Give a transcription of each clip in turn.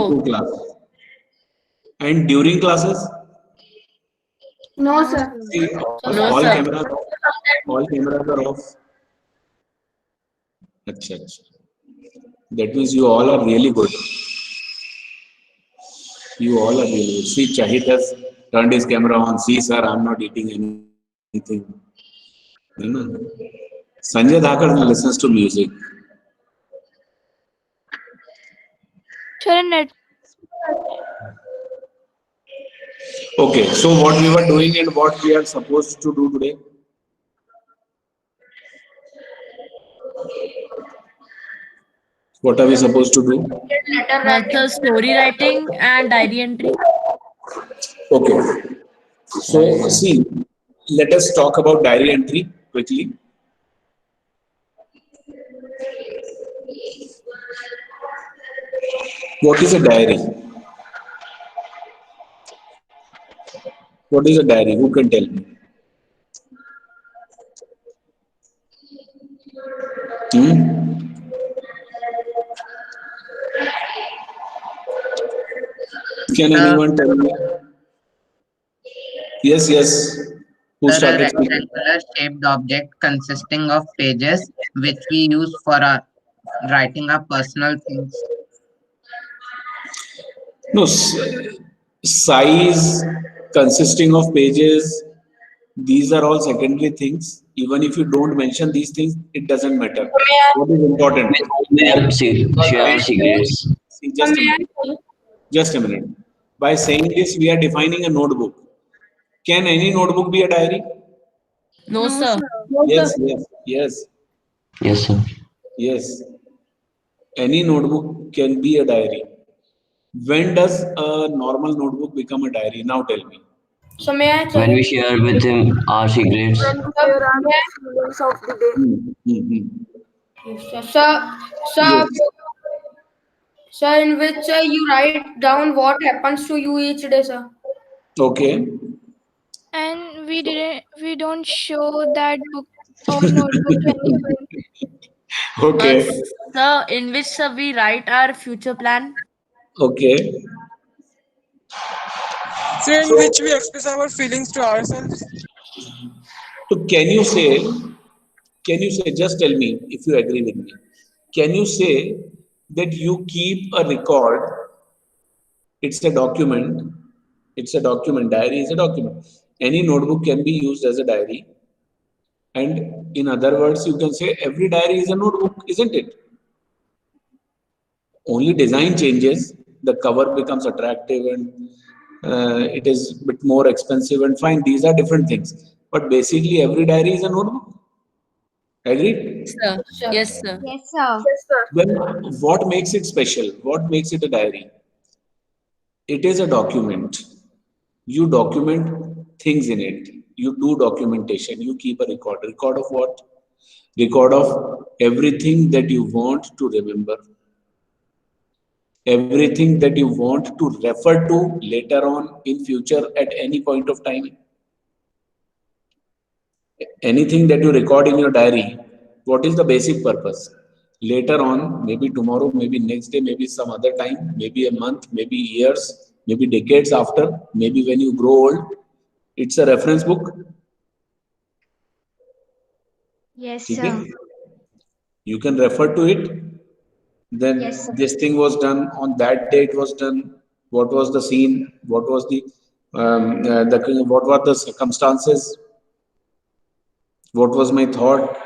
After class. And during classes? No, sir. See, No, all sir. cameras are off. Acha, acha. That means you all are really good. You all are really good. See, Chahit has turned his camera on. See, sir, I'm not eating anything. You know? Sanjay Dhakar listens to music. Sir, net. Okay, so what we were doing and what we are supposed to do today? What are we supposed to do? Sir, story writing and diary entry. Okay, so see, let us talk about diary entry quickly. What is a diary? What is a diary? Who can tell me? Hmm? Can anyone tell me? Yes, yes. Who Sir, a started speaking? rectangular shaped object consisting of pages which we use for our writing our personal things. No, size consisting of pages, these are all secondary things. Even if you don't mention these things, it doesn't matter. What is important? Share secrets. See, just a minute. Just a minute. By saying this, we are defining a notebook. Can any notebook be a diary? No, sir. Yes, yes, yes, Yes, sir. yes. Any notebook can be a diary. When does a normal notebook become a diary? Now tell me. So may I When we check? share with him our secrets. There are moments of the day. Hmm. Sir, in which you write down what happens to you each day, sir. Okay. And we don't show that book or notebook to anyone. Okay. Sir, in which we write our future plan. Okay. So in which we express our feelings to ourselves. So can you say, just tell me if you agree with me. Can you say that you keep a record? It's a document. It's a document. Diary is a document. Any notebook can be used as a diary. And in other words, you can say every diary is a notebook, isn't it? Only design changes. The cover becomes attractive and it is a bit more expensive and fine. These are different things. But basically, every diary is a notebook. Agreed? Sir. Yes, sir. Yes, sir. Then what makes it special? What makes it a diary? It is a document. You document things in it. You do documentation. You keep a record. Record of what? Record of everything that you want to remember. Everything that you want to refer to later on in future at any point of time. Anything that you record in your diary, what is the basic purpose? Later on, maybe tomorrow, maybe next day, maybe some other time, maybe a month, maybe years, maybe decades after, maybe when you grow old, it's a reference book. Yes, Okay? sir. You can refer to it. Then Yes, sir. this thing was done on that day. It was done. What was the scene? What was what were the circumstances? What was my thought?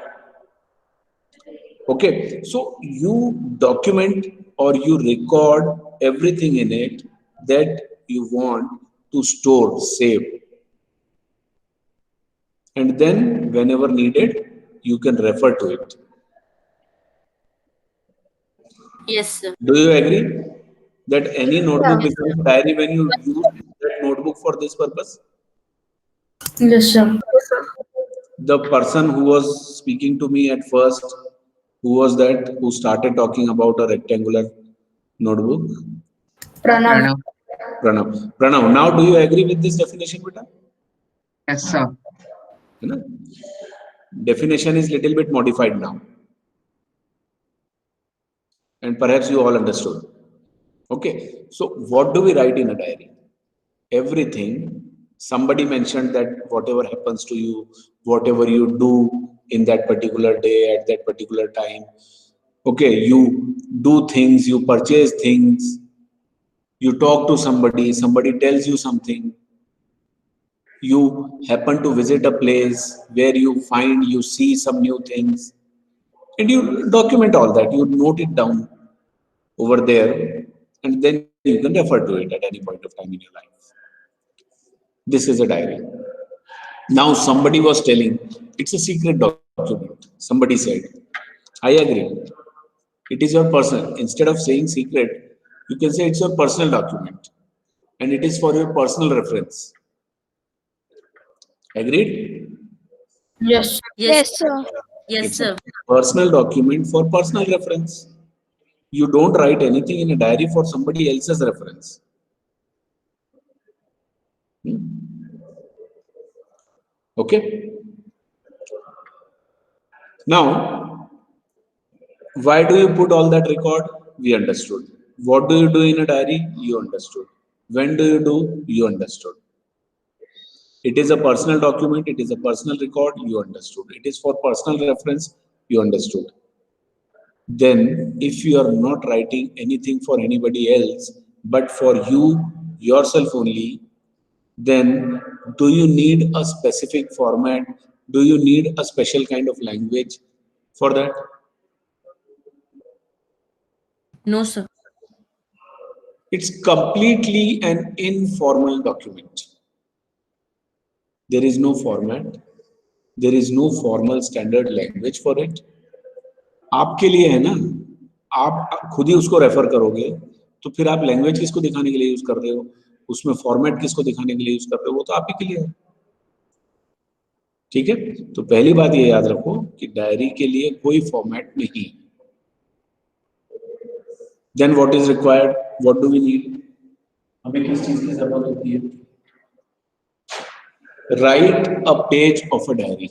Okay, so you document or you record everything in it that you want to store, save. And then whenever needed, you can refer to it. Yes, sir. Do you agree that any notebook becomes a diary when you use that notebook for this purpose? Yes, sir. The person who was speaking to me at first, who was that who started talking about a rectangular notebook? Pranav. Pranav. Pranav. Pranav, now do you agree with this definition, beta? Yes, sir. You know, definition is little bit modified now. And perhaps you all understood. Okay, so what do we write in a diary? Everything. Somebody mentioned that whatever happens to you, whatever you do in that particular day at that particular time. Okay, you do things, you purchase things, you talk to somebody, somebody tells you something, you happen to visit a place where you see some new things, and you document all that, you note it down over there, and then you can refer to it at any point of time in your life. This is a diary. Now somebody was telling it's a secret document. Somebody said, I agree. It is your personal. Instead of saying secret, you can say it's your personal document and it is for your personal reference. Agreed? Yes. Yes, sir. Yes, It's sir. a personal document for personal reference. You don't write anything in a diary for somebody else's reference. Okay? Now, why do you put all that record? We understood. What do you do in a diary? You understood. When do you do? You understood. It is a personal document, it is a personal record, you understood. It is for personal reference, you understood. Then, if you are not writing anything for anybody else, but for you, yourself only, then do you need a specific format? Do you need a special kind of language for that? No, sir. It's completely an informal document. There is no format. There is no formal standard language for it. आपके लिए है ना, आप खुद ही उसको refer करोगे, तो फिर आप लैंग्वेज किसको दिखाने के लिए यूज कर रहे हो, उसमें फॉर्मेट किसको दिखाने के लिए यूज कर रहे हो, वो तो आप ही के लिए है. ठीक है, तो पहली बात ये याद रखो कि डायरी के लिए कोई फॉर्मेट नहीं. Then what is required, what do we need, हमें किस चीज की जरूरत होती है? Write a page of a diary,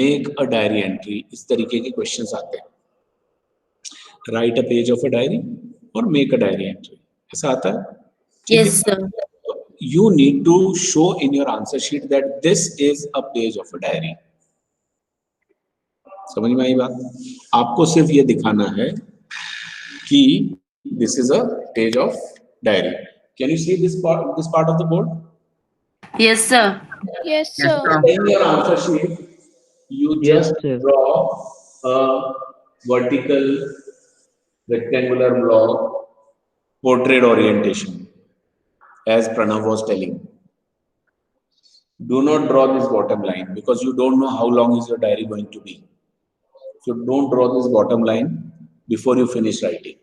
make a diary entry, इस तरीके के क्वेश्चंस आते हैं. Write a page of a diary और मेक अ डायरी एंट्री, ऐसा आता है. Yes, sir. You need to show in your answer sheet that this is a page of a diary. समझ में आई बात? आपको सिर्फ ये दिखाना है कि this is a page of diary. Can you see this part of the board? Yes, sir. Yes, Yes, sir. sir. In your answer sheet, you Yes, just sir. draw a vertical rectangular block portrait orientation, as Pranav was telling. Do not draw this bottom line because you don't know how long is your diary going to be. So don't draw this bottom line before you finish writing.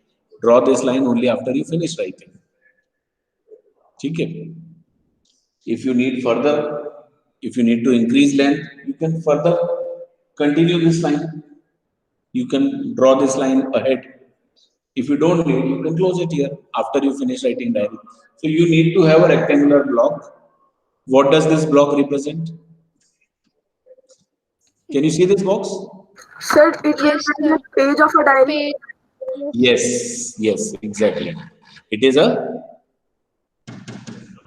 Draw this line only after you finish writing. Okay? If you need further, if you need to increase length, you can further continue this line. You can draw this line ahead. If you don't need, you can close it here after you finish writing diary. So you need to have a rectangular block. What does this block represent? Can you see this box? Sir, it will Yes, be sir. a page of a diary. Page. Yes, exactly. It is a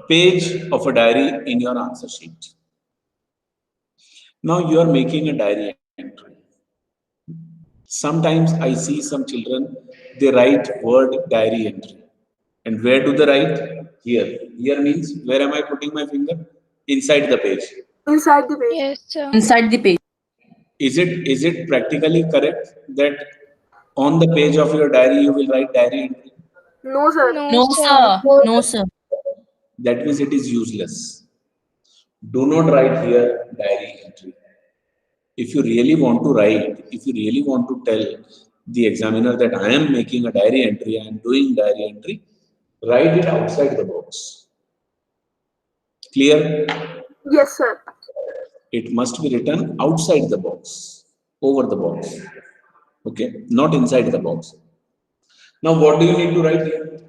page of a diary in your answer sheet. Now you are making a diary entry. Sometimes I see some children, they write word diary entry. And where do they write? Here. Here means, where am I putting my finger? Inside the page. Inside the page. Yes, sir. Inside the page. Is it practically correct that on the page of your diary you will write diary entry? No, sir. No, sir. No, sir. That means it is useless. Do not write here diary entry. If you really want to write, if you really want to tell the examiner that I am making a diary entry, I am doing diary entry, write it outside the box. Clear? Yes, sir. It must be written outside the box, over the box. Okay, not inside the box. Now, what do you need to write here?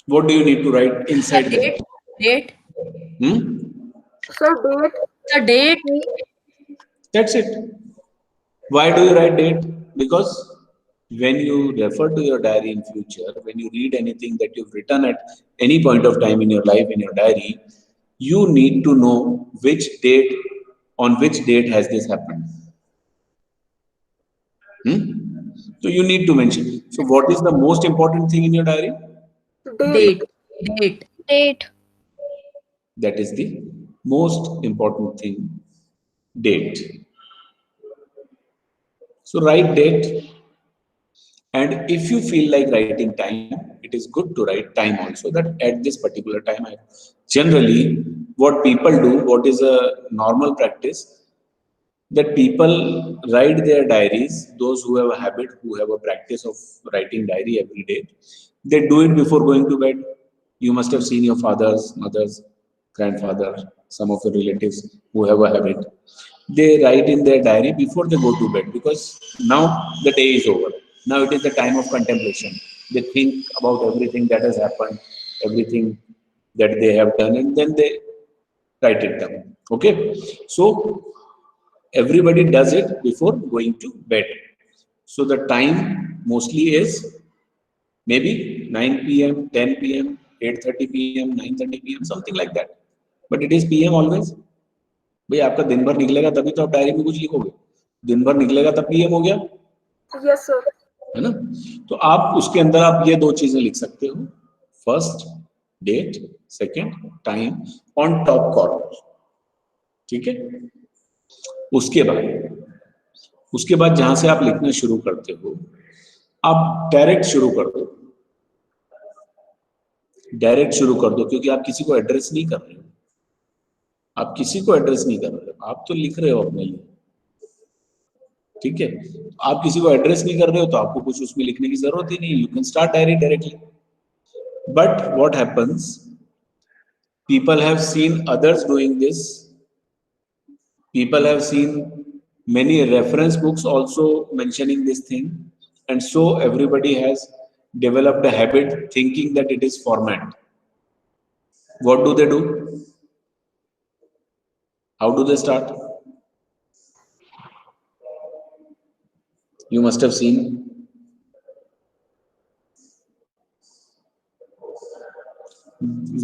What do you need to write inside the box? Date. Sir, date. The date. That's it. Why do you write date? Because when you refer to your diary in future, when you read anything that you've written at any point of time in your life in your diary, you need to know on which date has this happened. So you need to mention. So what is the most important thing in your diary? Date. Date. That is the most important thing, date. So write date. And if you feel like writing time, it is good to write time also, that at this particular time. Generally, what people do, what is a normal practice, that people write their diaries, those who have a habit, who have a practice of writing diary every day, they do it before going to bed. You must have seen your fathers, mothers, grandfather, some of your relatives who have a habit. They write in their diary before they go to bed, because now the day is over. Now it is the time of contemplation. They think about everything that has happened, everything that they have done, and then they write it down. Okay, so everybody does it before going to bed. So the time mostly is maybe 9 p.m., 10 p.m., 8:30 p.m., 9:30 p.m., something like that. But it is p.m. always. भाई आपका दिन भर निकलेगा तभी तो आप diary में कुछ लिखोगे. दिन भर निकलेगा तब पीएम हो गया. Yes, sir. है ना. तो आप उसके अंदर आप ये दो चीजें लिख सकते हो. First date, second time on top corner. ठीक है. उसके बाद जहां से आप लिखना शुरू करते हो, आप डायरेक्ट शुरू कर दो. क्योंकि आप किसी को एड्रेस नहीं कर रहे हो. आप किसी को एड्रेस नहीं कर रहे हो, आप तो लिख रहे हो अपने लिए. ठीक है. आप किसी को एड्रेस नहीं कर रहे हो तो आपको कुछ उसमें लिखने की जरूरत ही नहीं. You can start diary directly. But what happens, people have seen others doing this. People have seen many reference books also mentioning this thing, and so everybody has developed a habit thinking that it is format. What do they do? How do they start? You must have seen.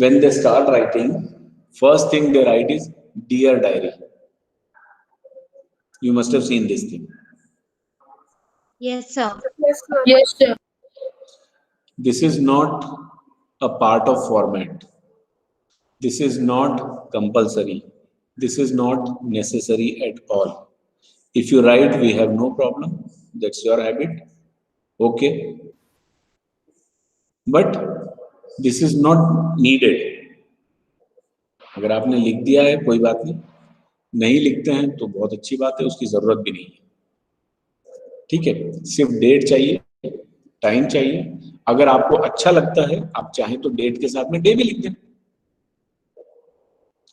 When they start writing, first thing they write is Dear Diary. You must have seen this thing. Yes, sir. Yes, sir. Yes, sir. This is not a part of format. This is not compulsory. This is not necessary at all. If you write, we have no problem. That's your habit. Okay. But this is not needed. अगर आपने लिख दिया है कोई बात नहीं लिखते हैं तो बहुत अच्छी बात है, उसकी जरूरत भी नहीं है. ठीक है. सिर्फ डेट चाहिए, टाइम चाहिए. अगर आपको अच्छा लगता है, आप चाहें तो डेट के साथ में डे भी लिख दें.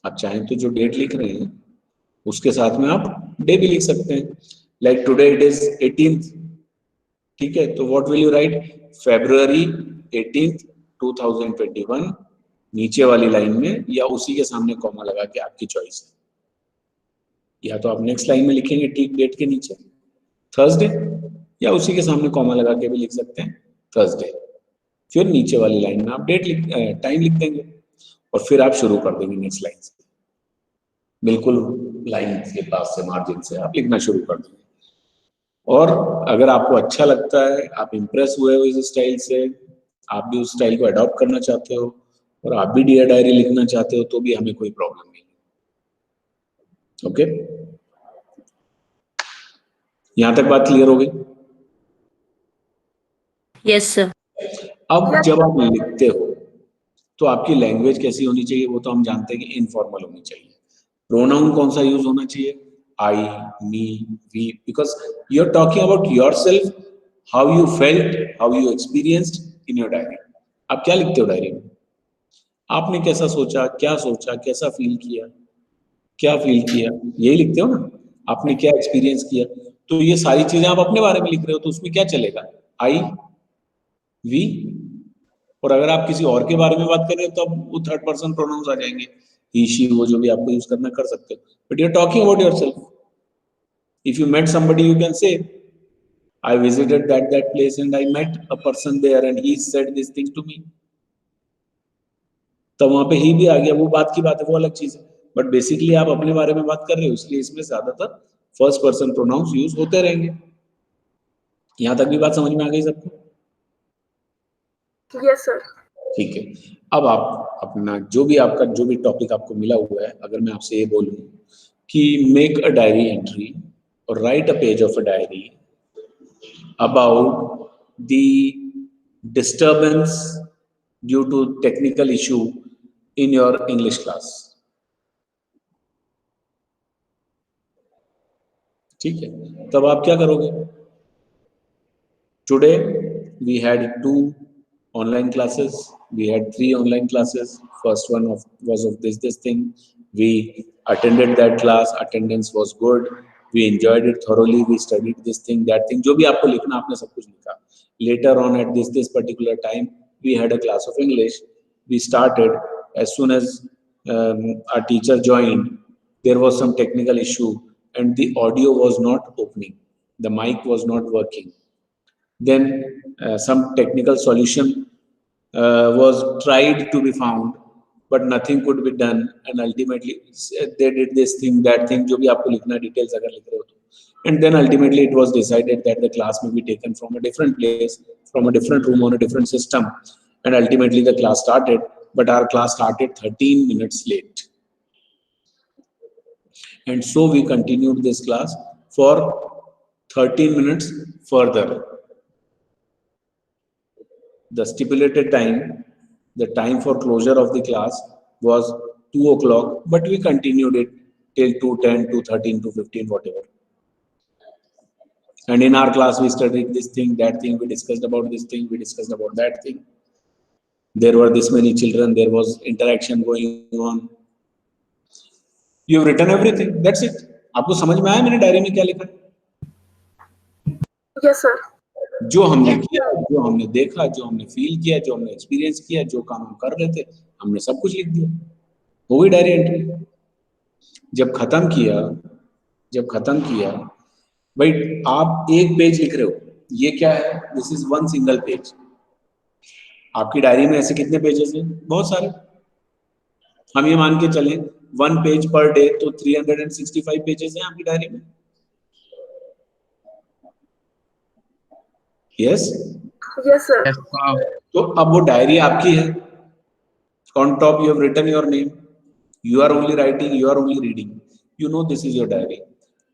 आप चाहें तो जो डेट लिख रहे हैं उसके साथ में आप डे भी लिख सकते हैं. Like today it is 18th. ठीक है. तो what will you right? February 18th 2021. नीचे वाली लाइन में या उसी के सामने कॉमा लगा के, आपकी चॉइस है. या तो आप नेक्स्ट लाइन में लिखेंगे ठीक डेट के नीचे थर्सडे, या उसी के सामने कॉमा लगा के भी लिख सकते हैं थर्सडे. फिर नीचे वाली लाइन में आप टाइम लिख देंगे और फिर आप शुरू कर देंगे नेक्स्ट लाइन से. बिल्कुल लाइन के पास से, मार्जिन से आप लिखना शुरू कर देंगे. और अगर आपको अच्छा लगता है, आप इंप्रेस हुए हो इस स्टाइल से, आप भी उस स्टाइल को अडॉप्ट करना चाहते हो और आप भी डियर डायरी लिखना चाहते हो, तो भी हमें कोई प्रॉब्लम नहीं. ओके. यहां तक बात क्लियर हो गई? Yes, sir. अब जब आप लिखते हो तो आपकी लैंग्वेज कैसी होनी चाहिए? वो तो हम जानते हैं कि इनफॉर्मल होनी चाहिए. प्रोनाउन कौन सा यूज होना चाहिए? I, me, we, because you are talking about yourself, how you felt, how you experienced in your diary. आप क्या लिखते हो डायरी में? आपने कैसा सोचा, कैसा फील किया, यही लिखते हो ना. आपने क्या एक्सपीरियंस किया, तो ये सारी चीजें आप अपने बारे में लिख रहे हो, तो उसमें क्या चलेगा? आई, वी. और अगर आप किसी और के बारे में बात कर रहे हो तो अब वो थर्ड पर्सन प्रोनाउंस आ जाएंगे. ही, शी, वो जो भी आपको यूज करना कर सकते हो. But you are talking about yourself. If you met somebody, you can say I visited that place and I met a person there and he said these things to me. तो वहां पे ही भी आ गया, वो बात की बात है, वो अलग चीज है, बट बेसिकली आप अपने बारे में बात कर रहे हो, इसलिए इसमें ज्यादातर फर्स्ट पर्सन प्रोनाउंस यूज होते रहेंगे। यहां तक भी बात समझ में आ गई सबको? Yes, sir. ठीक है, अब आप अपना जो भी टॉपिक आपको मिला हुआ है, अगर मैं आपसे ये बोलूं कि मेक अ डायरी एंट्री और write a page of a diary about the disturbance due to technical issue in your English class, ठीक है, तब आप क्या करोगे? Today we had 2 online classes, we had 3 online classes. First one was of this thing. We attended that class, attendance was good, we enjoyed it thoroughly, we studied this thing, that thing, जो भी आपको लिखना आपने सब कुछ लिखा. Later on at this particular time we had a class of English. We started as soon as our teacher joined, there was some technical issue and the audio was not opening, the mic was not working. Then some technical solution was tried to be found, but nothing could be done, and ultimately they did this thing, that thing, जो भी आपको लिखना details अगर लिख रहे हो तो, and then ultimately it was decided that the class may be taken from a different place, from a different room on a different system, and ultimately the class started, but our class started 13 minutes late. And so we continued this class for 13 minutes further. The stipulated time, the time for closure of the class was 2 o'clock, but we continued it till 2:10, 2:13, 2:15, whatever. And in our class, we studied this thing, that thing, we discussed about this thing, we discussed about that thing. There were this many children, there was interaction going on. You have written everything, that's it. आपको समझ में आया मैंने diary में क्या लिखा? Yes, sir. जो हमने किया, जो हमने देखा, जो हमने फील किया, जो हमने एक्सपीरियंस किया, जो काम हम कर रहे थे, हमने सब कुछ लिख दिया, हो गई डायरी एंट्री। जब खत्म किया भाई, आप एक पेज लिख रहे हो, ये क्या है? This is 1 single page. आपकी डायरी में ऐसे कितने पेजेस हैं? बहुत सारे। हम ये मान के चलें 1 पेज पर डे, तो 365 पेजेस हैं आपकी डायरी में। Yes Yes, sir. Yes, sir. तो अब वो डायरी आपकी है। On top you have written your name, you are only writing, you are only reading, you know this is your diary.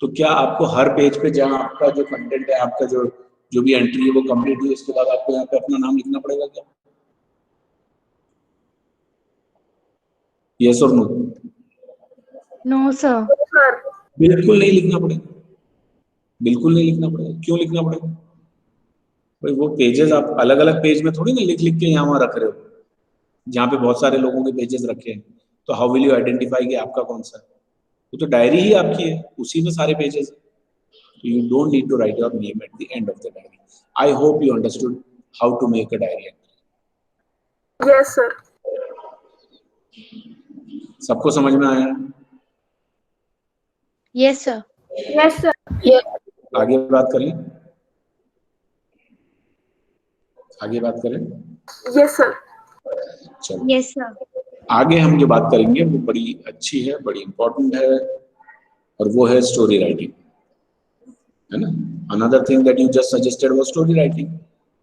तो क्या आपको हर पेज पे जहां आपका जो कंटेंट है, आपका जो भी एंट्री है वो कंप्लीट हुई, उसके बाद आपको यहाँ पे अपना नाम लिखना पड़ेगा क्या? यस और नो? No, sir. Sir. बिल्कुल नहीं लिखना पड़ेगा, बिल्कुल नहीं लिखना पड़ेगा। क्यों लिखना पड़ेगा भाई? वो पेजेस आप अलग अलग पेज में थोड़ी ना लिख के यहाँ वहां रख रहे हो, जहाँ पे बहुत सारे लोगों के पेजेस रखे हैं, तो हाउ विल यू आइडेंटिफाई कि आपका कौन सा है? वो तो डायरी ही आपकी है, उसी में सारे पेजेस हैं। So you don't need to write your name at the end of the diary. I hope you understood how to make a diary entry. Yes, sir. सबको समझ में आया? Yes, sir. Yes, sir. Yes. आगे बात करें? आगे बात करें? Yes, sir. चलो, Yes, sir. आगे हम जो बात करेंगे वो बड़ी अच्छी है, बड़ी इंपॉर्टेंट है, और वो है स्टोरी राइटिंग, है ना? Another thing that you just suggested was story writing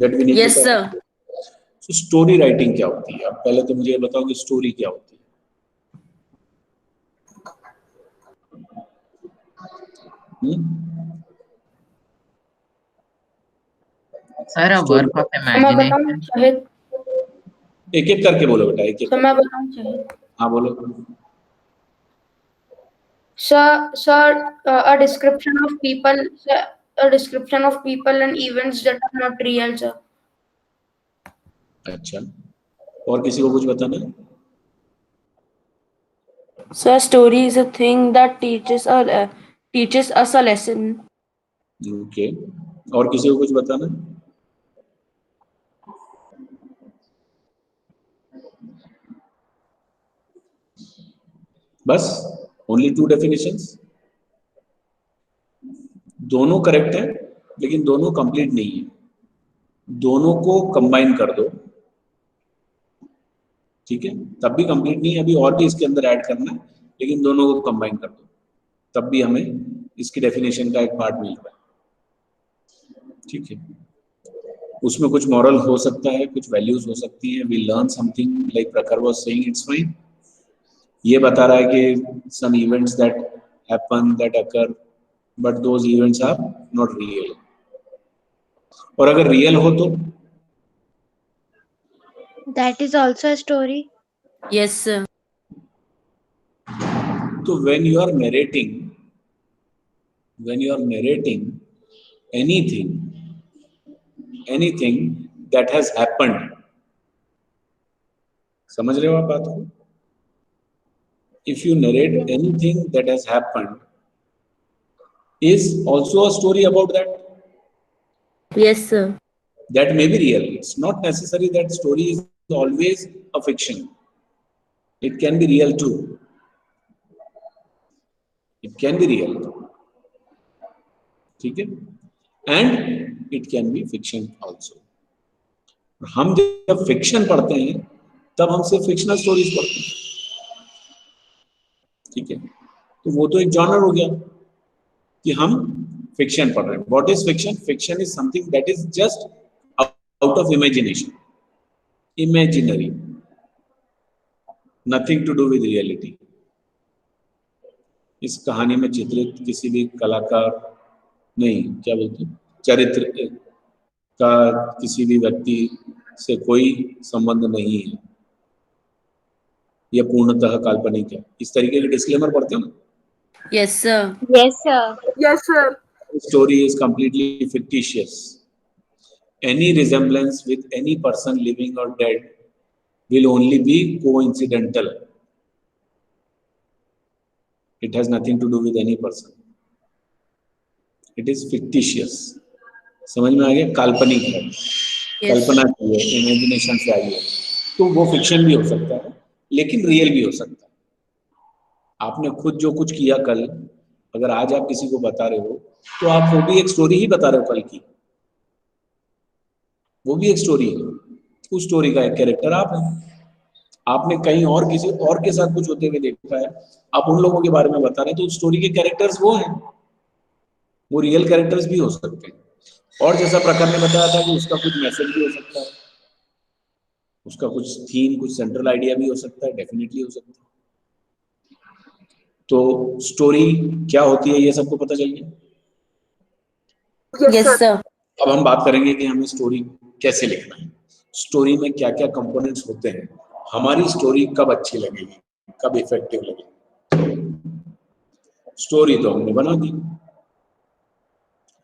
that we need Yes, to talk. sir. So story writing क्या होती है? अब पहले तो मुझे ये बताओ कि स्टोरी क्या होती है? Sir, a Story. work of मैं बताऊं imagination. शाहिद? एक एक करके बोलो बेटा, एक एक। तो मैं बताऊं शाहिद? हाँ बोलो। Sir, a description of people, a description of people and events that are not real, sir. अच्छा, और किसी को कुछ बताना है? So a story is a thing that teaches us a lesson. Okay, और किसी को कुछ बताना है? बस ओनली 2 डेफिनेशंस? दोनों करेक्ट है, लेकिन दोनों कंप्लीट नहीं है, दोनों को कंबाइन कर दो, ठीक है, तब भी कंप्लीट नहीं है, अभी और भी इसके अंदर ऐड करना है, लेकिन दोनों को कंबाइन कर दो, तब भी हमें इसकी डेफिनेशन का एक पार्ट मिल रहा है, ठीक है। उसमें कुछ मॉरल हो सकता है, कुछ वैल्यूज हो सकती हैं, we learn something like Prakhar was saying it's fine. ये बता रहा है कि some events that happen that occur but those events are not real, और अगर रियल हो तो That is also a story. Yes, sir. तो when you are narrating anything that has happened, समझ रहे हो आप बात को? If you narrate anything that has happened, is also a story about that. Yes, sir. That may be real. It's not necessary that story is always a fiction. It can be real too. It can be real. ठीक है? And it can be fiction also. हम जब fiction पढ़ते हैं, तब हम सिर्फ fictional stories पढ़ते हैं. ठीक है? तो वो तो एक genre हो गया कि हम fiction पढ़ रहे हैं. What is fiction? Fiction is something that is just out of imagination, imaginary, nothing to do with reality. इस कहानी में चित्रित किसी भी कलाकार नहीं, क्या बोलते हैं, चरित्र का किसी भी व्यक्ति से कोई संबंध नहीं है, यह पूर्णतः काल्पनिक है। इस तरीके के डिस्क्लेमर पढ़ते हो ना? Yes, sir. Yes, sir. Yes, sir. Story is completely fictitious. Any resemblance with any person living or dead will only be coincidental. It has nothing to do with any person. It is fictitious. समझ में आ गया? काल्पनिक है, कल्पना की है, imagination से आई है, तो वो फिक्शन भी हो सकता है, लेकिन रियल भी हो सकता है। आपने खुद जो कुछ किया कल, अगर आज आप किसी को बता रहे हो, तो आप वो भी एक स्टोरी ही बता रहे हो कल की, वो भी एक स्टोरी है, उस स्टोरी का एक कैरेक्टर आप हैं। आपने कहीं और किसी और के साथ कुछ होते हुए देखा है, आप उन लोगों के बारे में बता रहे हैं, तो उस स्टोरी के कैरेक्टर्स वो हैं, वो रियल कैरेक्टर्स भी हो सकते हैं। और जैसा प्रकार ने बताया था कि उसका कुछ मैसेज भी हो सकता है, उसका कुछ थीम, कुछ सेंट्रल आइडिया भी हो सकता है, डेफिनेटली हो सकता है। तो स्टोरी क्या होती है, ये सबको पता चल गया? Yes, sir. अब हम बात करेंगे कि हमें स्टोरी कैसे लिखना है, स्टोरी में क्या क्या कंपोनेंट्स होते हैं, हमारी स्टोरी कब अच्छी लगेगी, कब इफेक्टिव लगेगी। स्टोरी तो हमने बना दी,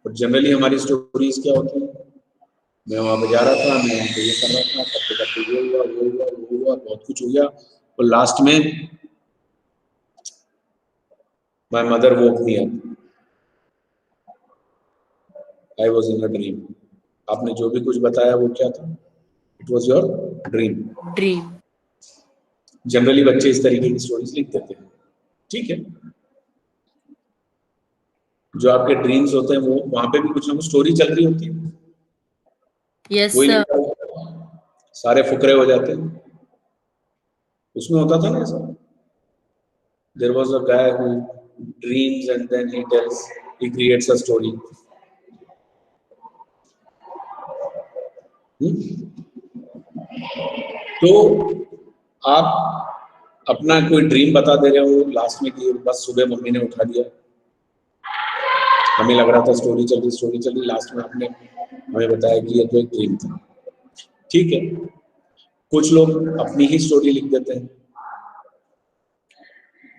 और जनरली हमारी स्टोरीज क्या होती है, मैं वहां पे जा रहा था, मैं वहां पे ये कर रहा था, करते करते ये हुआ, वो हुआ, वो हुआ, बहुत कुछ हो गया, और लास्ट में my mother woke me up, I was in a dream. आपने जो भी कुछ बताया वो क्या था? It was your dream. Dream. Generally बच्चे इस तरीके की स्टोरीज लिख देते हैं, ठीक है। जो आपके ड्रीम्स होते हैं, वो वहां पे भी कुछ ना कुछ स्टोरी चल रही होती है, Yes, वही sir. लिखता है, सारे फुकरे हो जाते हैं। उसमें होता था ना ऐसा, there was a guy who dreams and then he tells, he creates a story. तो आप अपना कोई ड्रीम बता दे रहे हो लास्ट में कि बस सुबह मम्मी ने उठा दिया, हमें लग रहा था स्टोरी चल रही, लास्ट में आपने हमें बताया कि ये तो एक ड्रीम था, ठीक है। कुछ लोग अपनी ही स्टोरी लिख देते हैं,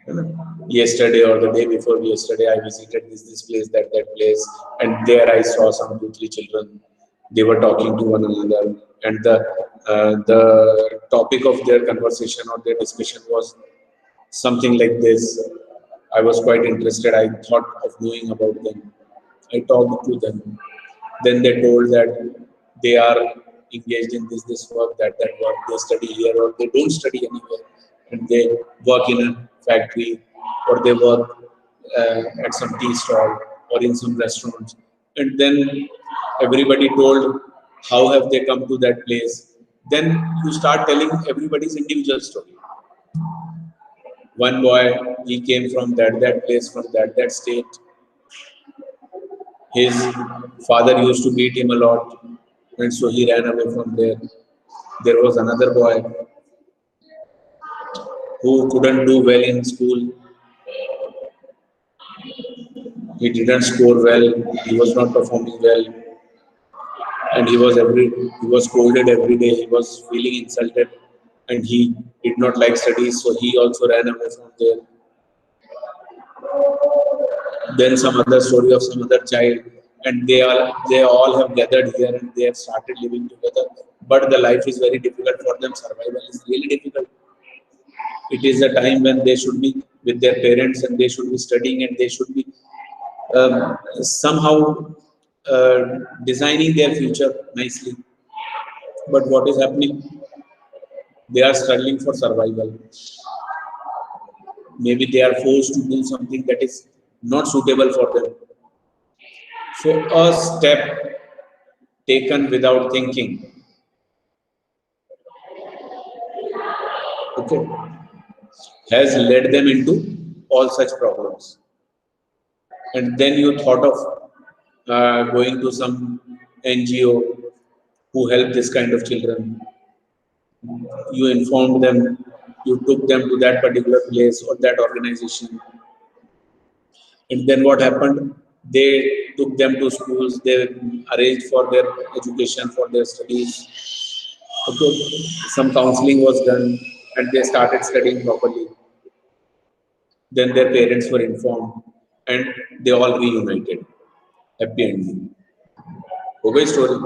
है ना, yesterday or the day before yesterday I visited this place, that place, and there I saw some 2-3 children, they were talking to one another, and the topic of their conversation or their discussion was something like this. I was quite interested, I thought of knowing about them, I talked to them, then they told that they are engaged in this work, that work, they study here or they don't study anywhere, and they work in a factory or they work at some tea stall or in some restaurants, and then everybody told how have they come to that place. Then you start telling everybody's individual story. One boy, he came from that place, from that state. His father used to beat him a lot, and so he ran away from there. There was another boy who couldn't do well in school. He didn't score well. He was not performing well, and he was scolded every day. He was feeling insulted, and he did not like studies, so he also ran away from there. Then some other story of some other child, and they all have gathered here and they have started living together. But the life is very difficult for them. Survival is really difficult. It is a time when they should be with their parents and they should be studying and they should be somehow designing their future nicely. But what is happening? They are struggling for survival. Maybe they are forced to do something that is not suitable for them. So a step taken without thinking, okay, has led them into all such problems. And then you thought of going to some NGO who help this kind of children. You informed them, you took them to that particular place or that organization. And then what happened? They took them to schools, they arranged for their education, for their studies. Okay. Some counseling was done and they started studying properly. Then their parents were informed and they all reunited. Happy ending. हो गई story.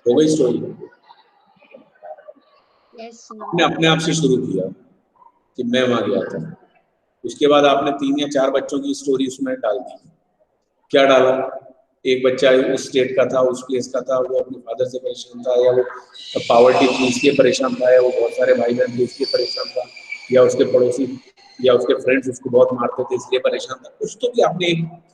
हो गई story. Yes, sir. आपने अपने आप से शुरू किया कि मैं वहां गया था. उसके बाद आपने 3 या 4 बच्चों की स्टोरी उसमें डाल दी. क्या डाला? एक बच्चा उस स्टेट का था, उस प्लेस का था, वो अपने फादर से परेशान था, या वो पावर्टी थी इसलिए परेशान था, या वो बहुत सारे भाई बहन थे इसलिए परेशान था, या उसके पड़ोसी या उसके फ्रेंड्स उसको बहुत मारते थे इसलिए परेशान था. कुछ तो भी आपने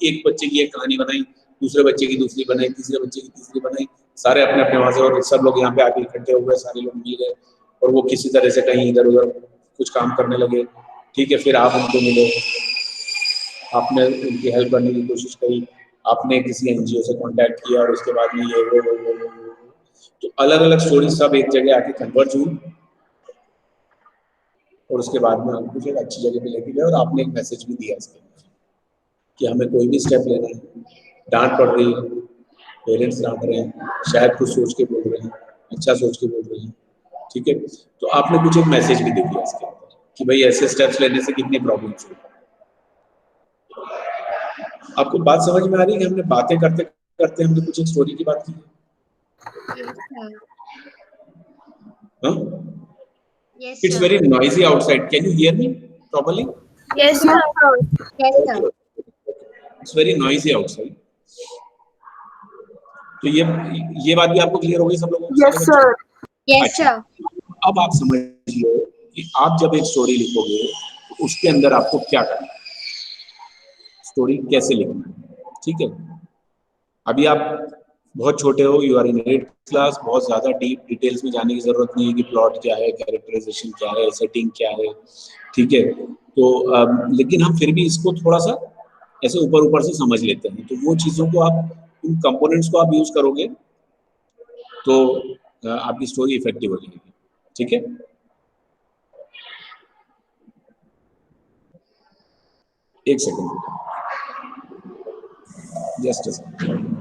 एक बच्चे की एक कहानी बनाई, दूसरे बच्चे की दूसरी बनाई, तीसरे बच्चे की तीसरी बनाई, सारे अपने अपने वहां से, और सब लोग यहाँ पे आके इकट्ठे हो गए, सारे लोग मिल गए और वो किसी तरह से कहीं इधर उधर कुछ काम करने लगे. ठीक है, फिर आप उनको मिले, आपने उनकी हेल्प करने की कोशिश करी, आपने किसी एनजीओ से कांटेक्ट किया और उसके बाद में ये वो तो अलग अलग स्टोरी सब एक जगह आके कन्वर्ज हुई और उसके बाद में हम कुछ एक अच्छी जगह पे लेके गए. और आपने एक मैसेज भी दिया इसके कि हमें कोई भी स्टेप लेना है, डांट पड़ रही है, पेरेंट्स डांट रहे हैं, शायद कुछ सोच के बोल रहे हैं, अच्छा सोच के बोल रहे हैं. ठीक है, तो आपने कुछ एक मैसेज भी दे दिया इसके अंदर कि भाई ऐसे स्टेप्स लेने से कितनी प्रॉब्लम्स हुई. आपको बात समझ में आ रही है कि हमने बातें करते करते हमने कुछ एक स्टोरी की बात की? Yes, sir. हाँ? Yes, It's sir. very noisy outside. Can you hear me properly? Yes, sir. Yes, sir. It's very noisy outside. तो ये बात भी आपको क्लियर हो गई सब लोगों को? Yes, sir. Yes, sir. अब आप समझ लो कि आप जब एक स्टोरी लिखोगे तो उसके अंदर आपको क्या करना है, स्टोरी कैसे लिखना है. ठीक है, अभी आप बहुत छोटे हो, you are in 8th class, बहुत ज्यादा डीप डिटेल्स में जाने की जरूरत नहीं है कि प्लॉट क्या है, कैरेक्टराइजेशन क्या है, सेटिंग क्या है. ठीक है, तो लेकिन हम फिर भी इसको थोड़ा सा ऐसे ऊपर ऊपर से समझ लेते हैं. तो वो चीजों को आप, उन कंपोनेंट्स को आप यूज करोगे तो आपकी स्टोरी इफेक्टिव हो जाएगी. ठीक है, एक सेकंड, जस्ट अ सेकंड.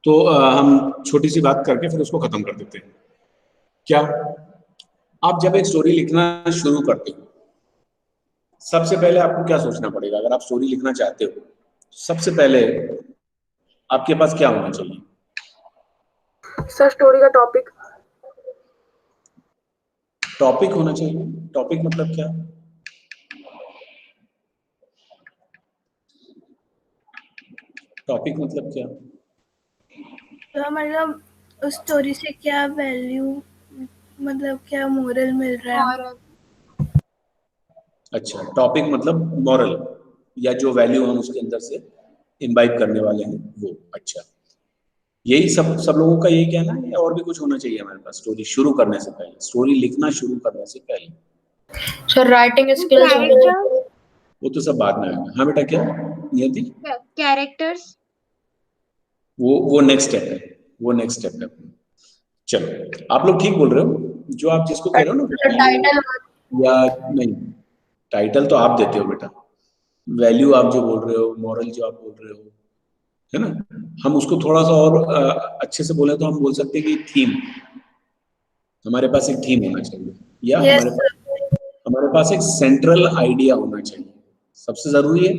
तो हम छोटी सी बात करके फिर उसको खत्म कर देते हैं. क्या आप जब एक स्टोरी लिखना शुरू करते हो, सबसे पहले आपको क्या सोचना पड़ेगा? अगर आप स्टोरी लिखना चाहते हो, सबसे पहले आपके पास क्या होना चाहिए? सर स्टोरी का टॉपिक। टॉपिक होना चाहिए। टॉपिक मतलब क्या? टॉपिक मतलब क्या? तो मतलब उस स्टोरी से क्या वैल्यू, मतलब क्या मोरल मिल रहा है? और अच्छा, टॉपिक मतलब मॉरल या जो वैल्यू हम उसके अंदर से इम्बाइब करने वाले हैं वो। अच्छा, यही सब लोगों का यही कहना है या और भी कुछ होना चाहिए हमारे पास स्टोरी शुरू करने से पहले, स्टोरी लिखना शुरू करने से पहले? सर राइटिंग स्किल्स होने चाहिए। कैरेक्टर वो तो सब बाद में आएगा। हाँ बेटा, क्या नियति? कैरेक्टर्स वो नेक्स्ट स्टेप है, वो नेक्स्ट स्टेप है। चलो, आप लोग ठीक बोल रहे हो। जो आप जिसको कह रहे हो ना टाइटल या नहीं, टाइटल तो आप देते हो बेटा, वैल्यू आप जो बोल रहे हो, मॉरल जो आप बोल रहे हो, है ना, हम उसको थोड़ा सा और अच्छे से बोले तो हम बोल सकते हैं कि थीम। हमारे पास एक थीम होना चाहिए या Yes, हमारे पास एक सेंट्रल आइडिया होना चाहिए। सबसे जरूरी है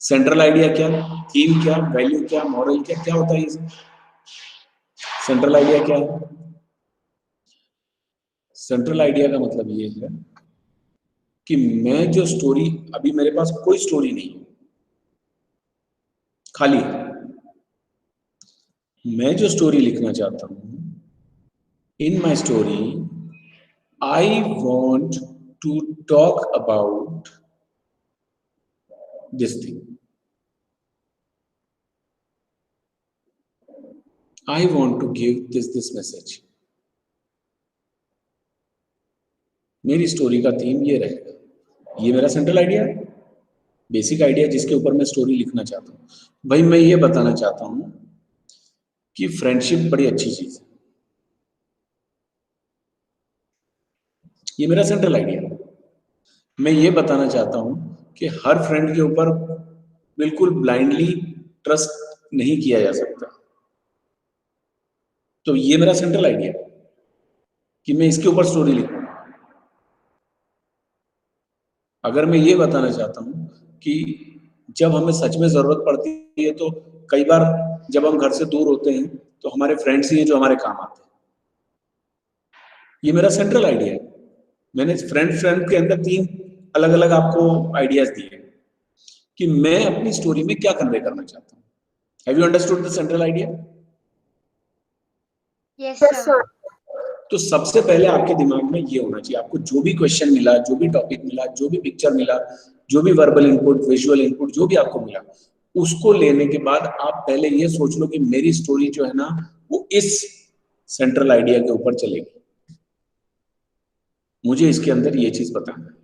सेंट्रल आइडिया। क्या थीम, क्या वैल्यू, क्या मॉरल, क्या क्या होता है ये? सेंट्रल आइडिया क्या है? सेंट्रल आइडिया का मतलब ये है कि मैं जो स्टोरी, अभी मेरे पास कोई स्टोरी नहीं है, खाली है। मैं जो स्टोरी लिखना चाहता हूं, in my story I want to talk about this thing, I want to give this message. मेरी स्टोरी का थीम ये रहेगा, ये मेरा सेंट्रल आइडिया है, बेसिक आइडिया जिसके ऊपर मैं स्टोरी लिखना चाहता हूँ। भाई मैं ये बताना चाहता हूँ कि फ्रेंडशिप बड़ी अच्छी चीज है, ये मेरा सेंट्रल आइडिया है। मैं ये बताना चाहता हूँ कि हर फ्रेंड के ऊपर बिल्कुल ब्लाइंडली ट्रस्ट नहीं किया जा सकता, तो ये मेरा सेंट्रल आइडिया है कि मैं इसके ऊपर स्टोरी लिखूं। अगर मैं ये बताना चाहता हूँ कि जब हमें सच में जरूरत पड़ती है तो कई बार जब हम घर से दूर होते हैं तो हमारे फ्रेंड्स ही हैं जो हमारे काम आते हैं, ये मेरा सेंट्रल आइडिया है। मैंने फ्रेंड के अंदर 3 अलग अलग आपको आइडियाज दिए कि मैं अपनी स्टोरी में क्या कन्वे करना चाहता हूँ। Have you understood the central idea? Yes sir. तो सबसे पहले आपके दिमाग में ये होना चाहिए, आपको जो भी क्वेश्चन मिला, जो भी टॉपिक मिला, जो भी पिक्चर मिला, जो भी वर्बल इनपुट, विजुअल इनपुट, जो भी आपको मिला, उसको लेने के बाद आप पहले ये सोच लो कि मेरी स्टोरी जो है ना वो इस सेंट्रल आइडिया के ऊपर चलेगी, मुझे इसके अंदर ये चीज बताना है।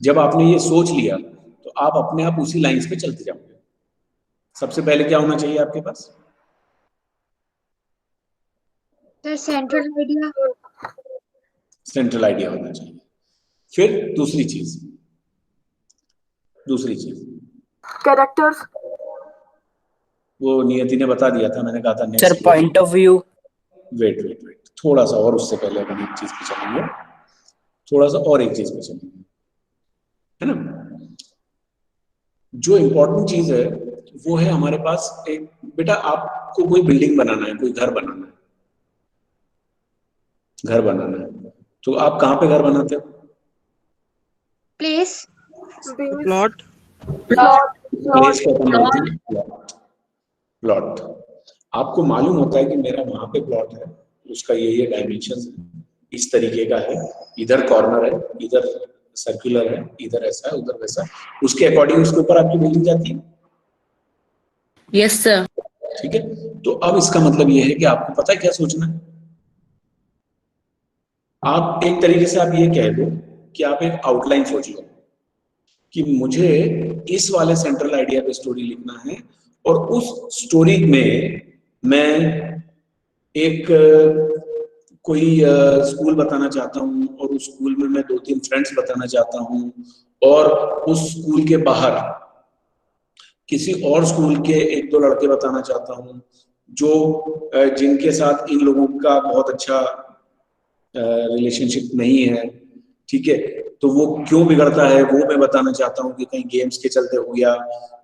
जब आपने ये सोच लिया तो आप अपने आप उसी लाइंस पे चलते जाओगे। सबसे पहले क्या होना चाहिए आपके पास? Sir central idea. Central idea होना चाहिए। फिर दूसरी चीज कैरेक्टर्स। वो नियति ने बता दिया था, मैंने कहा था sir next. Point of view. Wait थोड़ा सा और, उससे पहले अपन एक चीज पे चलेंगे, थोड़ा सा और एक चीज पे चलेंगे, है ना। जो इंपॉर्टेंट चीज है वो है हमारे पास एक, बेटा आपको कोई बिल्डिंग बनाना है, कोई घर बनाना है, तो आप कहाँ पे घर बनाते हो? प्लेस। प्लॉट। प्लेस को अपन बोलते हैं प्लॉट। आपको मालूम होता है कि मेरा वहां पे प्लॉट है, उसका ये डायमेंशन इस तरीके का है, इधर कॉर्नर है, इधर सर्कुलर है, इधर ऐसा है, उधर वैसा, उसके अकॉर्डिंग उसके ऊपर आपकी बिल्डिंग जाती है। Yes sir. ठीक है, तो अब इसका मतलब ये है कि आपको पता है क्या सोचना है। आप एक तरीके से आप ये कह दो कि आप एक आउटलाइन सोच लो कि मुझे इस वाले सेंट्रल आइडिया पे स्टोरी लिखना है, और उस स्टोरी में मैं एक कोई स्कूल बताना चाहता हूँ, और उस स्कूल में मैं 2-3 फ्रेंड्स बताना चाहता हूँ, और उस स्कूल के बाहर किसी और स्कूल के 1-2 लड़के बताना चाहता हूँ, जो जिनके साथ इन लोगों का बहुत अच्छा रिलेशनशिप नहीं है, ठीक है, तो वो क्यों बिगड़ता है वो मैं बताना चाहता हूँ कि कहीं गेम्स के चलते हो गया,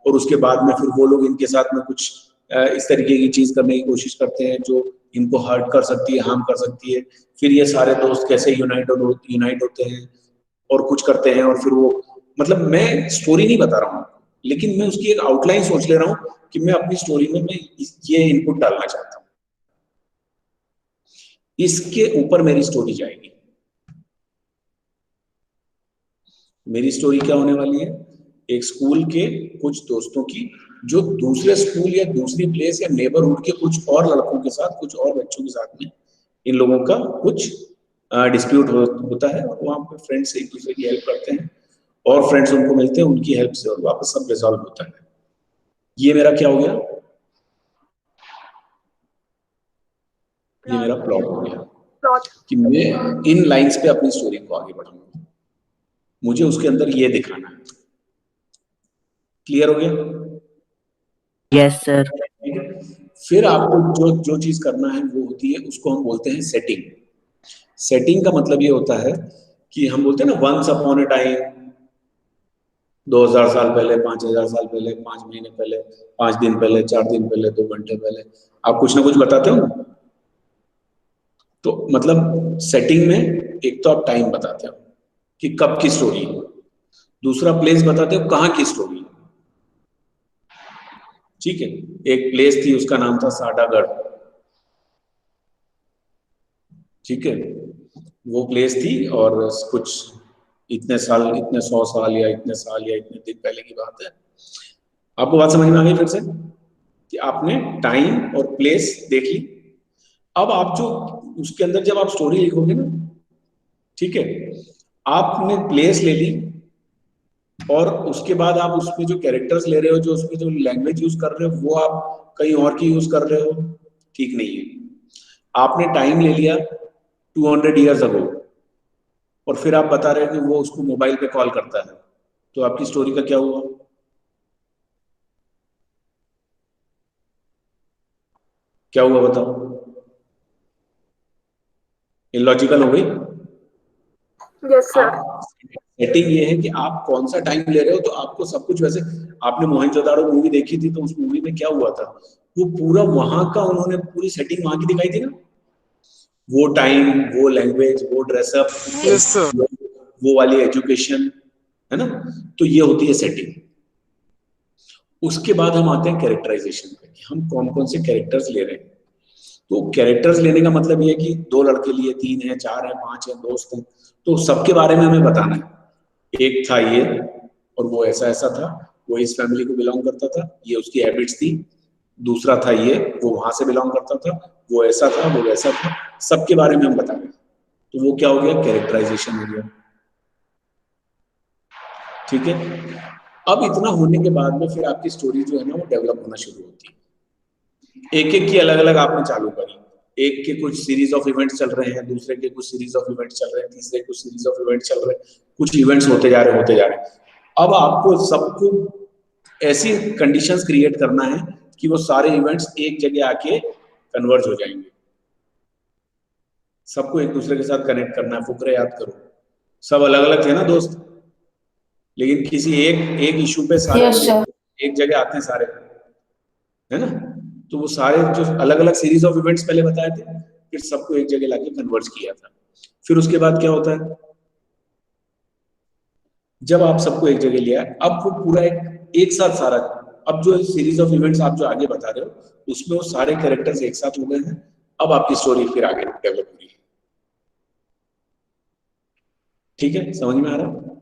और उसके बाद में फिर वो लोग इनके साथ में कुछ इस तरीके की चीज करने की कोशिश करते हैं जो इनको हर्ट कर सकती है, हार्म कर सकती है। फिर ये सारे दोस्त कैसे यूनाइट होते हैं और कुछ करते हैं, और फिर वो, मतलब मैं स्टोरी नहीं बता रहा हूँ, लेकिन मैं उसकी एक आउटलाइन सोच ले रहा हूँ कि मैं अपनी स्टोरी में मैं ये इनपुट डालना चाहता हूँ, इसके ऊपर मेरी स्टोरी जाएगी। मेरी स्टोरी क्या होने वाली है? एक स्कूल के कुछ दोस्तों की जो दूसरे स्कूल या दूसरी प्लेस या नेबरहुड के कुछ और लड़कों के साथ, कुछ और बच्चों के साथ में इन लोगों का कुछ डिस्प्यूट होता है, और वहां पे फ्रेंड्स एक दूसरे की हेल्प करते हैं और फ्रेंड्स उनको मिलते हैं, उनकी हेल्प से और वापस सब रिजॉल्व होता है। ये मेरा क्या हो गया? ये मेरा प्लॉट हो गया कि मैं इन लाइंस पे अपनी स्टोरी को आगे बढ़ाऊंगा, मुझे उसके अंदर ये दिखाना है। क्लियर हो गया? Yes sir. फिर आपको जो चीज करना है वो होती है, उसको हम बोलते हैं सेटिंग। सेटिंग का मतलब ये होता है कि हम बोलते हैं ना वंस अपॉन ए टाइम, 2000 साल पहले, 5000 साल पहले, 5 महीने पहले, 5 दिन पहले, 4 दिन पहले, 2 घंटे पहले, आप कुछ ना कुछ बताते हो ना। तो मतलब सेटिंग में एक तो आप टाइम बताते हो कि कब की स्टोरी है, दूसरा प्लेस बताते हो कहाँ की स्टोरी है, ठीक है। एक प्लेस थी, उसका नाम था साडागढ़, ठीक है, वो प्लेस थी, और कुछ इतने साल, इतने 100 साल या इतने साल या इतने दिन पहले की बात है। आपको बात समझ में आ गई फिर से कि आपने टाइम और प्लेस देख ली। अब आप जो उसके अंदर जब आप स्टोरी लिखोगे ना, ठीक है, आपने प्लेस ले ली और उसके बाद आप उसमें जो कैरेक्टर्स ले रहे हो, जो उसमें जो लैंग्वेज यूज कर रहे हो, वो आप कहीं और की यूज कर रहे हो, ठीक नहीं है। आपने टाइम ले लिया 200 ईयर्स अगो, और फिर आप बता रहे हो कि वो उसको मोबाइल पे कॉल करता है, तो आपकी स्टोरी का क्या हुआ? क्या हुआ बताओ? इलॉजिकल हो गई। Yes sir. सेटिंग ये है कि आप कौन सा टाइम ले रहे हो, तो आपको सब कुछ वैसे, आपने मोहनजोदाड़ो मूवी देखी थी, तो उस मूवी में क्या हुआ था, वो पूरा वहां का उन्होंने पूरी सेटिंग वहां की दिखाई थी ना, वो टाइम, वो लैंग्वेज, वो ड्रेसअप, Yes, sir. वो वाली एजुकेशन, है ना। तो ये होती है सेटिंग। उसके बाद हम आते हैं कैरेक्टराइजेशन पे कि हम कौन कौन से कैरेक्टर्स ले रहे हैं। तो कैरेक्टर्स लेने का मतलब ये है कि 2 लड़के लिए, 3 है, 4 है, 5 है, दोस्त हैं, तो सबके बारे में हमें बताना है। एक था ये, और वो ऐसा ऐसा था, वो इस फैमिली को बिलोंग करता था, ये उसकी हैबिट्स थी। दूसरा था ये, वो वहां से बिलोंग करता था, वो ऐसा था, वो वैसा था, सबके बारे में हम बताएंगे। तो वो क्या हो गया? कैरेक्टराइजेशन हो गया, ठीक है। अब इतना होने के बाद में फिर आपकी स्टोरी जो है ना वो डेवलप होना शुरू होती है। एक एक की अलग अलग आपने चालू करी, एक के कुछ सीरीज ऑफ इवेंट्स चल रहे हैं, दूसरे के कुछ सीरीज ऑफ इवेंट्स चल रहे हैं, तीसरे कुछ सीरीज ऑफ इवेंट्स चल रहे हैं, कुछ इवेंट्स होते जा रहे हैं। अब आपको सबको ऐसी कंडीशंस क्रिएट करना है कि वो सारे इवेंट्स एक जगह आके कन्वर्ज हो जाएंगे। सबको एक दूसरे के साथ कनेक्ट करना है। फुकरे याद करो, सब अलग अलग थे ना दोस्त, लेकिन किसी एक इशू पे सारे Yes, sir. एक जगह आते हैं सारे, है ना। तो वो सारे जो अलग अलग सीरीज ऑफ इवेंट्स पहले बताए थे, फिर सबको एक जगह लाके कन्वर्ज किया था। फिर उसके बाद क्या होता है, जब आप सबको एक जगह लिया, अब वो पूरा एक साथ सारा, अब जो सीरीज ऑफ इवेंट्स आप जो आगे बता रहे हो उसमें वो सारे कैरेक्टर्स एक साथ हो गए हैं। अब आपकी स्टोरी फिर आगे डेवलप हो रही है, ठीक है, समझ में आ रहा है?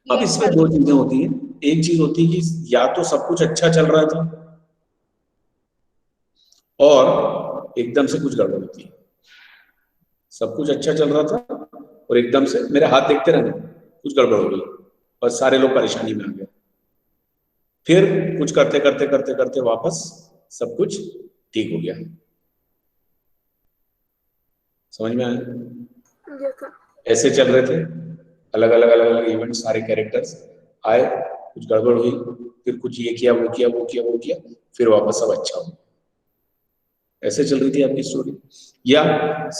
अब इसमें 2 चीजें होती हैं। एक चीज होती है कि या तो सब कुछ अच्छा चल रहा था और एकदम से कुछ गड़बड़ होती है। सब कुछ अच्छा चल रहा था और एकदम से, मेरे हाथ देखते रहना, कुछ गड़बड़ हो गई और सारे लोग परेशानी में आ गए। फिर कुछ करते करते करते करते वापस सब कुछ ठीक हो गया। समझ में आया? ऐसे चल रहे थे, अलग अलग इवेंट, सारे कैरेक्टर्स आए, कुछ गड़बड़ हुई, फिर कुछ ये किया, वो किया, वो किया, वो किया, फिर वापस सब अच्छा हो। ऐसे चल रही थी आपकी स्टोरी, या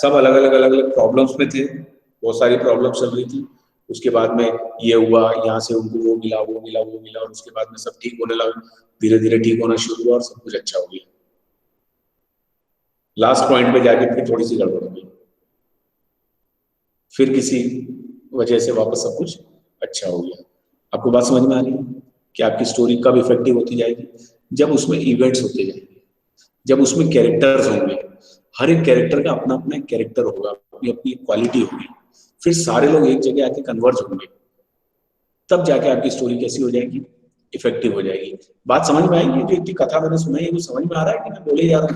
सब अलग अलग प्रॉब्लम्स में थे, बहुत सारी प्रॉब्लम्स चल रही थी, उसके बाद में ये हुआ, यहाँ से उनको वो मिला और उसके बाद में सब ठीक होने लगा, धीरे धीरे ठीक होना शुरू हुआ और सब कुछ अच्छा हो गया। लास्ट पॉइंट पे जाके फिर थोड़ी सी गड़बड़ हो गई, फिर किसी वजह से वापस सब कुछ अच्छा हो गया। आपको बात समझ में आ रही है कि आपकी स्टोरी कब इफेक्टिव होती जाएगी? जब उसमें इवेंट्स होते जाएंगे, जब उसमें कैरेक्टर्स होंगे, हर एक कैरेक्टर का अपना अपना कैरेक्टर होगा, अपनी अपनी क्वालिटी होगी, फिर सारे लोग एक जगह आके कन्वर्ज होंगे, तब जाके आपकी स्टोरी कैसी हो जाएगी? इफेक्टिव हो जाएगी। बात समझ में आएगी? जो इतनी कथा मैंने सुनाई है वो समझ में आ रहा है कि मैं बोले जा रहा हूँ?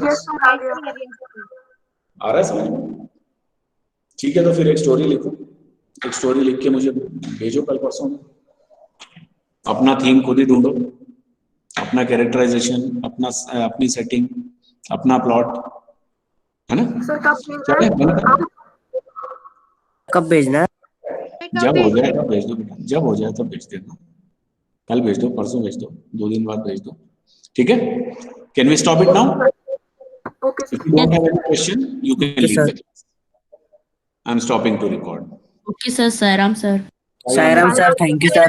आ रहा है समझ में? ठीक है, तो फिर एक स्टोरी लिखो, एक स्टोरी लिख के मुझे भेजो कल परसों में। अपना थीम खुद ही ढूंढो, अपना कैरेक्टराइजेशन, अपनी सेटिंग, अपना प्लॉट, है ना? चले, कब भेजना है? जब हो जाए तब भेज दो बेटा, जब हो जाए तब भेज देना। कल भेज दो, परसों भेज दो, 2 दिन बाद भेज दो, ठीक है? Can we stop it now? If you don't have any question, you can Okay, leave sir. the class. I'm stopping to record. Okay, sir. Sairam, sir. Sairam sir, thank you sir.